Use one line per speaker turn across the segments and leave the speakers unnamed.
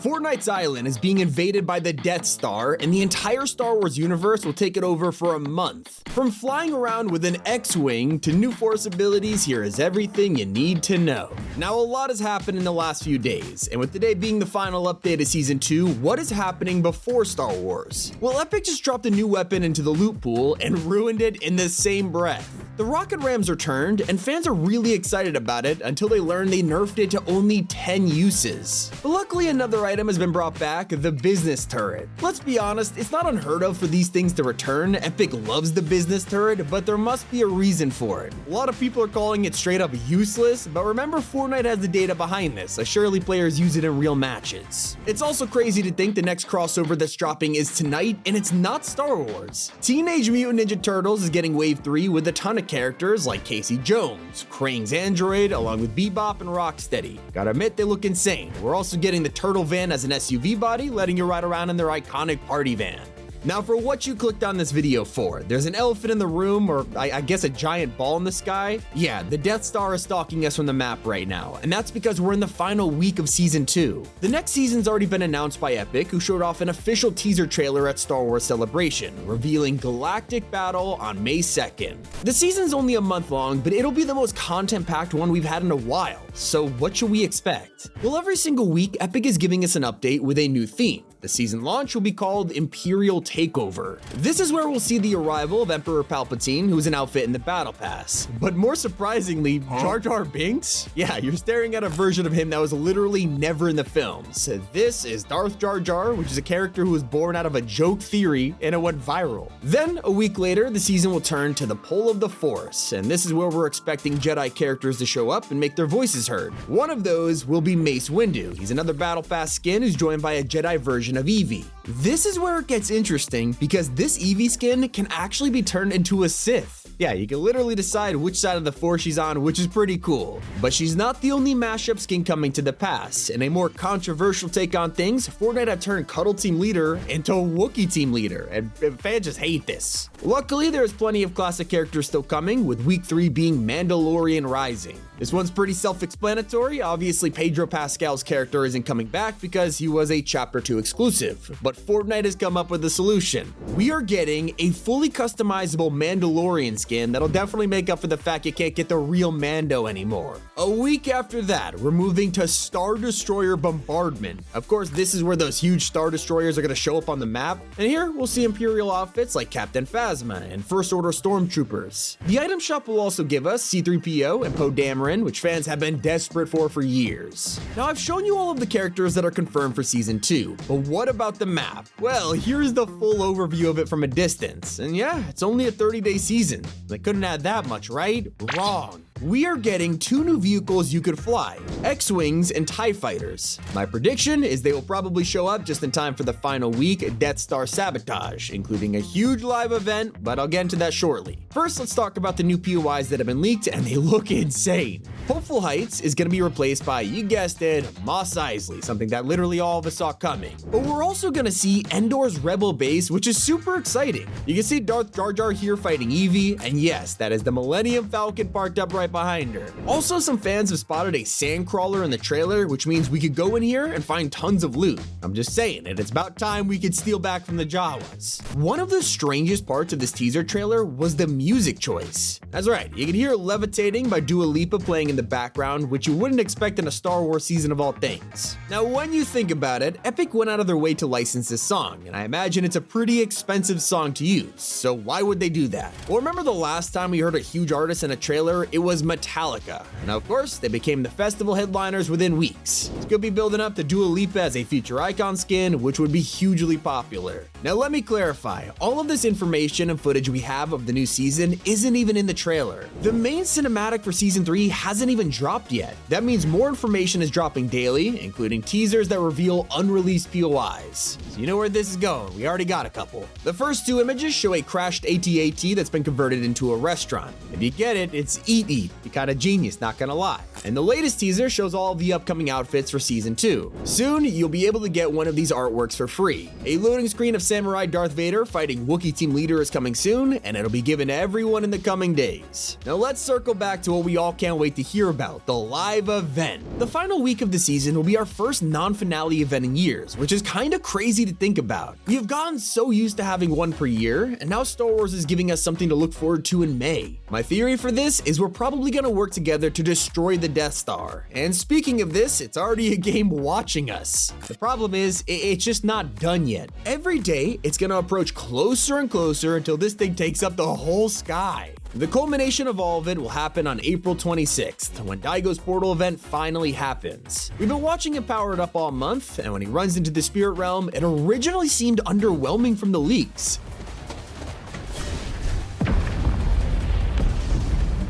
Fortnite's island is being invaded by the Death Star, and the entire Star Wars universe will take it over for a month. From flying around with an X-Wing to new Force abilities, here is everything you need to know. Now, a lot has happened in the last few days, and with today being the final update of Season 2, what is happening before Star Wars? Well, Epic just dropped a new weapon into the loot pool and ruined it in the same breath. The rocket rams returned, and fans are really excited about it until they learn they nerfed it to only 10 uses. But luckily, another item has been brought back, the business turret. Let's be honest, it's not unheard of for these things to return. Epic loves the business turret, but there must be a reason for it. A lot of people are calling it straight up useless, but remember, Fortnite has the data behind this, so surely players use it in real matches. It's also crazy to think the next crossover that's dropping is tonight, and it's not Star Wars. Teenage Mutant Ninja Turtles is getting Wave 3 with a ton of characters like Casey Jones, Krang's android, along with Bebop and Rocksteady. Gotta admit, they look insane. We're also getting the Turtle Van as an SUV body, letting you ride around in their iconic party van. Now, for what you clicked on this video for, there's an elephant in the room, or I guess a giant ball in the sky. Yeah, the Death Star is stalking us from the map right now, and that's because we're in the final week of Season 2. The next season's already been announced by Epic, who showed off an official teaser trailer at Star Wars Celebration, revealing Galactic Battle on May 2nd. The season's only a month long, but it'll be the most content-packed one we've had in a while, so what should we expect? Well, every single week, Epic is giving us an update with a new theme. The season launch will be called Imperial Takeover. This is where we'll see the arrival of Emperor Palpatine, who's an outfit in the Battle Pass. But more surprisingly, Jar Jar Binks? Yeah, you're staring at a version of him that was literally never in the films. This is Darth Jar Jar, which is a character who was born out of a joke theory and it went viral. Then, a week later, the season will turn to the Pole of the Force, and this is where we're expecting Jedi characters to show up and make their voices heard. One of those will be Mace Windu. He's another Battle Pass skin who's joined by a Jedi version of Evie. This is where it gets interesting because this Evie skin can actually be turned into a Sith. Yeah, you can literally decide which side of the Force she's on, which is pretty cool. But she's not the only mashup skin coming to the pass. In a more controversial take on things, Fortnite have turned Cuddle Team Leader into Wookiee Team Leader, and fans just hate this. Luckily, there's plenty of classic characters still coming, with week 3 being Mandalorian Rising. This one's pretty self-explanatory. Obviously, Pedro Pascal's character isn't coming back because he was a Chapter 2 exclusive, but Fortnite has come up with a solution. We are getting a fully customizable Mandalorian skin that'll definitely make up for the fact you can't get the real Mando anymore. A week after that, we're moving to Star Destroyer Bombardment. Of course, this is where those huge Star Destroyers are going to show up on the map, and here we'll see Imperial outfits like Captain Phasma and First Order Stormtroopers. The item shop will also give us C-3PO and Poe Dameron, which fans have been desperate for years. Now, I've shown you all of the characters that are confirmed for Season 2, but what about the map? Well, here's the full overview of it from a distance, and yeah, it's only a 30-day season. They couldn't add that much, right? Wrong. We are getting 2 new vehicles you could fly, X-Wings and TIE Fighters. My prediction is they will probably show up just in time for the final week Death Star Sabotage, including a huge live event, but I'll get into that shortly. First, let's talk about the new POIs that have been leaked, and they look insane. Hopeful Heights is going to be replaced by, you guessed it, Mos Eisley, something that literally all of us saw coming. But we're also going to see Endor's Rebel Base, which is super exciting. You can see Darth Jar Jar here fighting Evie, and yes, that is the Millennium Falcon parked up right behind her. Also, some fans have spotted a sandcrawler in the trailer, which means we could go in here and find tons of loot. I'm just saying, and it's about time we could steal back from the Jawas. One of the strangest parts of this teaser trailer was the music choice. That's right, you can hear Levitating by Dua Lipa playing in the background, which you wouldn't expect in a Star Wars season of all things. Now, when you think about it, Epic went out of their way to license this song, and I imagine it's a pretty expensive song to use, so why would they do that? Well, remember the last time we heard a huge artist in a trailer? It was Metallica. And of course, they became the festival headliners within weeks. It's gonna be building up to Dua Lipa as a future icon skin, which would be hugely popular. Now, let me clarify, all of this information and footage we have of the new season isn't even in the trailer. The main cinematic for Season 3 hasn't even dropped yet. That means more information is dropping daily, including teasers that reveal unreleased POIs. So you know where this is going, we already got a couple. The first 2 images show a crashed AT-AT that's been converted into a restaurant. If you get it, it's Eat Eat. You're kinda genius, not gonna lie. And the latest teaser shows all of the upcoming outfits for Season 2. Soon, you'll be able to get one of these artworks for free. A loading screen of Samurai Darth Vader fighting Wookiee Team Leader is coming soon, and it'll be given to everyone in the coming days. Now let's circle back to what we all can't wait to hear about, the live event. The final week of the season will be our first non-finale event in years, which is kinda crazy to think about. We have gotten so used to having one per year, and now Star Wars is giving us something to look forward to in May. My theory for this is we're probably gonna work together to destroy the Death Star. And speaking of this, it's already a game watching us. The problem is, it's just not done yet. Every day, it's gonna approach closer and closer until this thing takes up the whole sky. The culmination of all of it will happen on April 26th, when Daigo's portal event finally happens. We've been watching him power it up all month, and when he runs into the spirit realm, it originally seemed underwhelming from the leaks.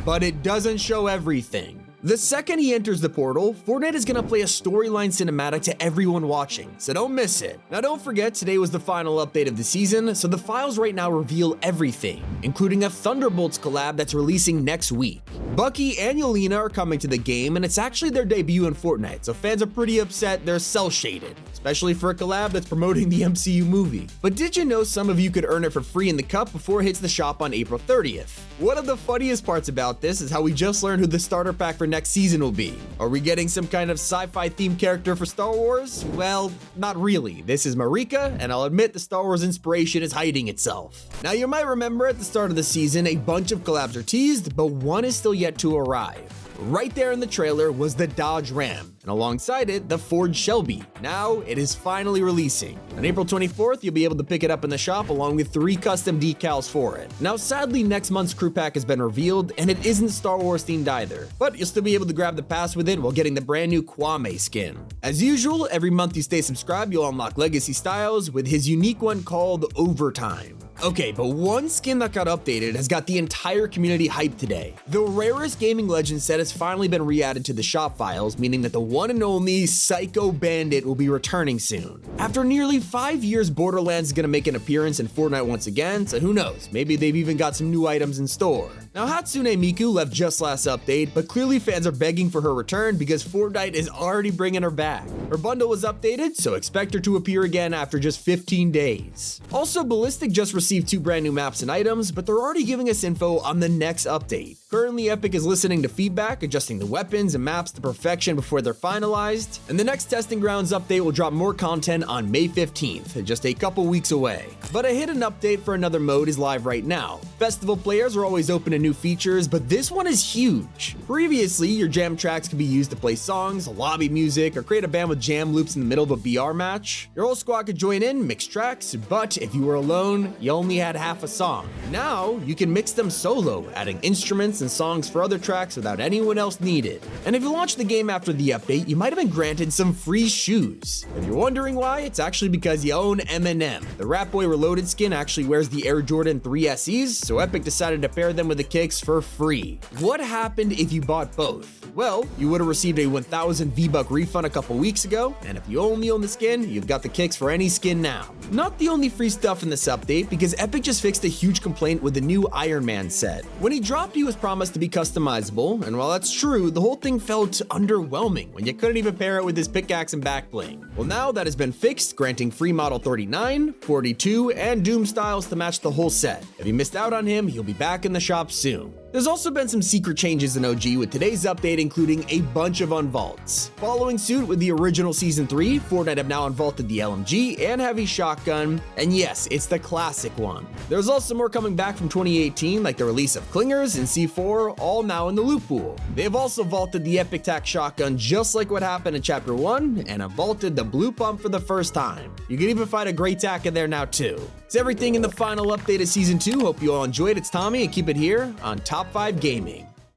But it doesn't show everything. The second he enters the portal, Fortnite is gonna play a storyline cinematic to everyone watching, so don't miss it. Now don't forget, today was the final update of the season, so the files right now reveal everything, including a Thunderbolts collab that's releasing next week. Bucky and Yelena are coming to the game, and it's actually their debut in Fortnite, so fans are pretty upset they're cel-shaded, especially for a collab that's promoting the MCU movie. But did you know some of you could earn it for free in the cup before it hits the shop on April 30th? One of the funniest parts about this is how we just learned who the starter pack for next season will be. Are we getting some kind of sci-fi themed character for Star Wars? Well, not really. This is Marika, and I'll admit the Star Wars inspiration is hiding itself. Now you might remember at the start of the season, a bunch of collabs are teased, but one is still yet to arrive. Right there in the trailer was the Dodge Ram, and alongside it, the Ford Shelby. Now, it is finally releasing. On April 24th, you'll be able to pick it up in the shop along with 3 custom decals for it. Now, sadly, next month's crew pack has been revealed, and it isn't Star Wars themed either, but you'll still be able to grab the pass with it while getting the brand new Kwame skin. As usual, every month you stay subscribed, you'll unlock Legacy Styles with his unique one called Overtime. Okay, but one skin that got updated has got the entire community hyped today. The rarest gaming legend set has finally been re-added to the shop files, meaning that the one and only Psycho Bandit will be returning soon. After nearly 5 years, Borderlands is gonna make an appearance in Fortnite once again, so who knows, maybe they've even got some new items in store. Now, Hatsune Miku left just last update, but clearly fans are begging for her return because Fortnite is already bringing her back. Her bundle was updated, so expect her to appear again after just 15 days. Also, Ballistic just received 2 brand new maps and items, but they're already giving us info on the next update. Currently, Epic is listening to feedback, adjusting the weapons and maps to perfection before they're finalized, and the next Testing Grounds update will drop more content on May 15th, just a couple weeks away. But a hidden update for another mode is live right now. Festival players are always open to new features, but this one is huge. Previously, your jam tracks could be used to play songs, lobby music, or create a band with jam loops in the middle of a BR match. Your whole squad could join in, mix tracks, but if you were alone, you only had half a song. Now, you can mix them solo, adding instruments and songs for other tracks without anyone else needed. And if you launched the game after the update, you might have been granted some free shoes. If you're wondering why, it's actually because you own Eminem. The Rap Boy Reloaded skin actually wears the Air Jordan 3 SEs, so Epic decided to pair them with the kicks for free. What happened if you bought both? Well, you would have received a 1,000 V-Buck refund a couple weeks ago, and if you only own the skin, you've got the kicks for any skin now. Not the only free stuff in this update, because Epic just fixed a huge complaint with the new Iron Man set. When he dropped, he was promised to be customizable, and while that's true, the whole thing felt underwhelming when you couldn't even pair it with his pickaxe and back bling. Well, now that has been fixed, granting free model 39, 42, and Doom styles to match the whole set. If you missed out on him, he'll be back in the shop soon. There's also been some secret changes in OG, with today's update including a bunch of unvaults. Following suit with the original Season 3, Fortnite have now unvaulted the LMG and Heavy Shotgun, and yes, it's the classic one. There's also more coming back from 2018, like the release of Clingers and C4, all now in the loot pool. They have also vaulted the Epic Tac Shotgun just like what happened in Chapter 1, and have vaulted the Blue Pump for the first time. You can even find a Great Tac in there now too. It's everything in the final update of Season 2. Hope you all enjoyed. It's Tommy, and keep it here on Top 5 Gaming.